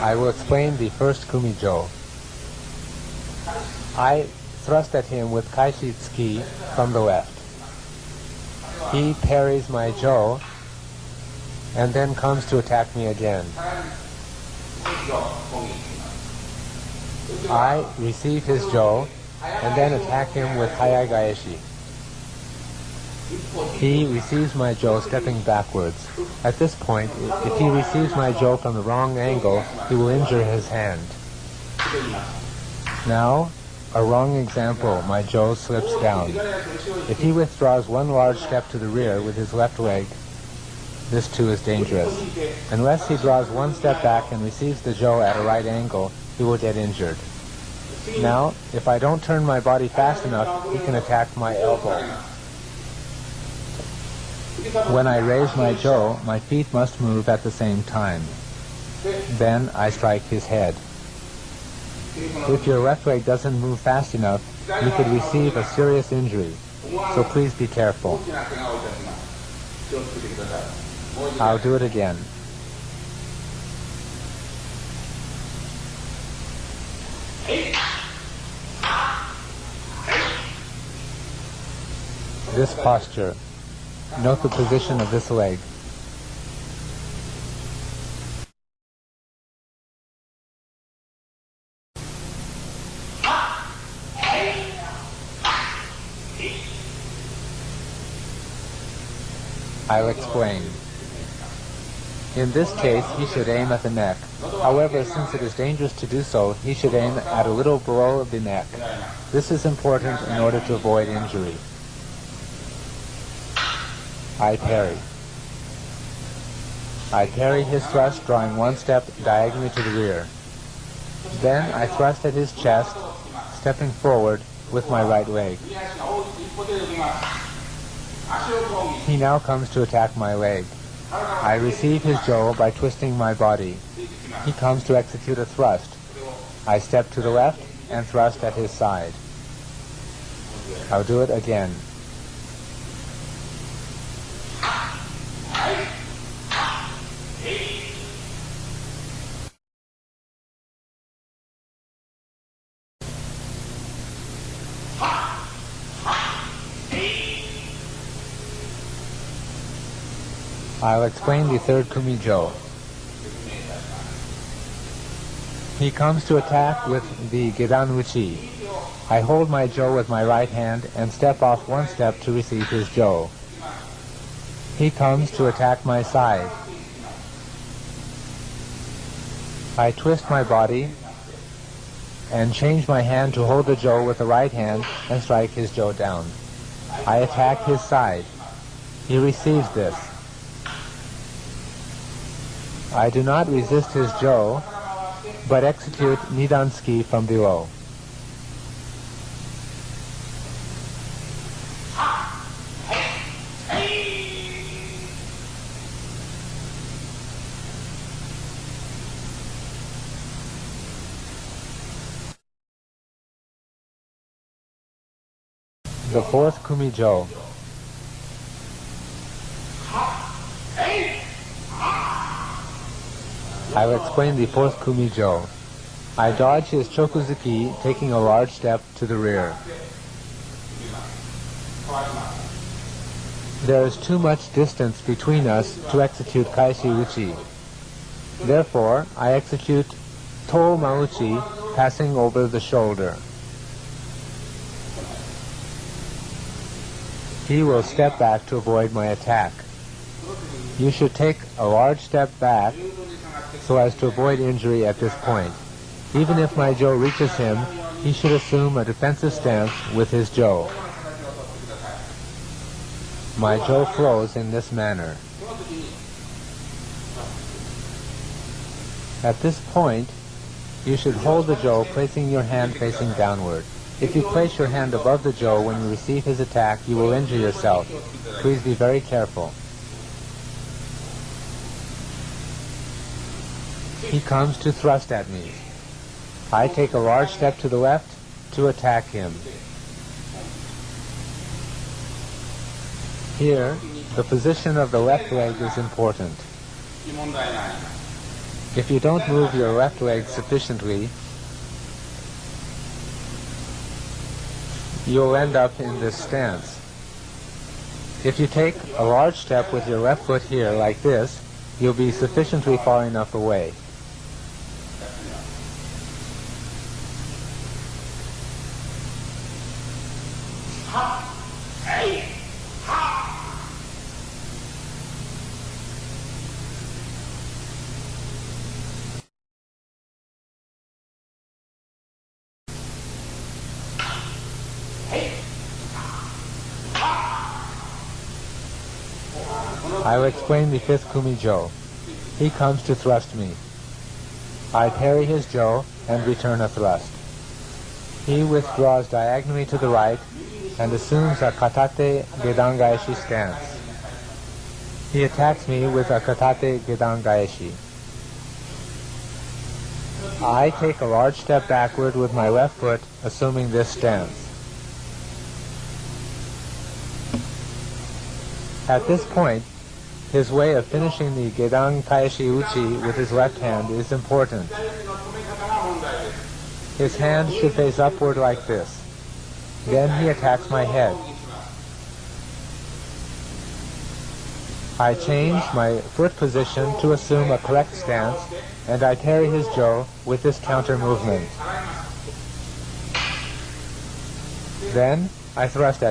I will explain the first Kumijo. I thrust at him with Kaishitsuki from the left. He parries my jo and then comes to attack me again. I receive his jo and then attack him with Hayagaeshi. He receives my jo stepping backwards. At this point, if he receives my jo from the wrong angle, he will injure his hand. Now, a wrong example, my jo slips down. If he withdraws one large step to the rear with his left leg, this too is dangerous. Unless he draws one step back and receives the jo at a right angle, he will get injured. Now, if I don't turn my body fast enough, he can attack my elbow. When I raise my jo, my feet must move at the same time. Then I strike his head. If your left leg doesn't move fast enough, you could receive a serious injury, so please be careful. I'll do it again. This posture. Note the position of this leg. I'll explain. In this case, he should aim at the neck. However, since it is dangerous to do so, he should aim at a little below the neck. This is important in order to avoid injury. I parry. I parry his thrust, drawing one step diagonally to the rear. Then I thrust at his chest, stepping forward with my right leg. He now comes to attack my leg. I receive his jo by twisting my body. He comes to execute a thrust. I step to the left and thrust at his side. I'll do it again. I'll explain the third Kumijo. He comes to attack with the Gedan Uchi. I hold my jo with my right hand and step off one step to receive his jo. He comes to attack my side. I twist my body and change my hand to hold the jo with the right hand and strike his jo down. I attack his side. He receives this. I do not resist his jo, but execute Nidansuki from below. The fourth Kumijo. I will explain the fourth Kumijo. I dodge his chokuzuki, taking a large step to the rear. There is too much distance between us to execute Kaishi Uchi. Therefore, I execute To Mauchi, passing over the shoulder. He will step back to avoid my attack. You should take a large step back so as to avoid injury at this point. Even if my jo reaches him, he should assume a defensive stance with his jo. My jo flows in this manner. At this point, you should hold the jo placing your hand facing downward. If you place your hand above the jo when you receive his attack, you will injure yourself. Please be very careful. He comes to thrust at me. I take a large step to the left to attack him. Here, the position of the left leg is important. If you don't move your left leg sufficiently, you'll end up in this stance. If you take a large step with your left foot here like this, you'll be sufficiently far enough away. I'll explain the fifth Kumijo. He comes to thrust me. I parry his jo and return a thrust. He withdraws diagonally to the right and assumes a katate gedangaeshi stance. He attacks me with a katate gedangaeshi. I take a large step backward with my left foot, assuming this stance. At this point, his way of finishing the Gedan Kaeshi Uchi with his left hand is important. His hand should face upward like this. Then he attacks my head. I change my foot position to assume a correct stance, and I parry his jo with this counter movement. Then I thrust at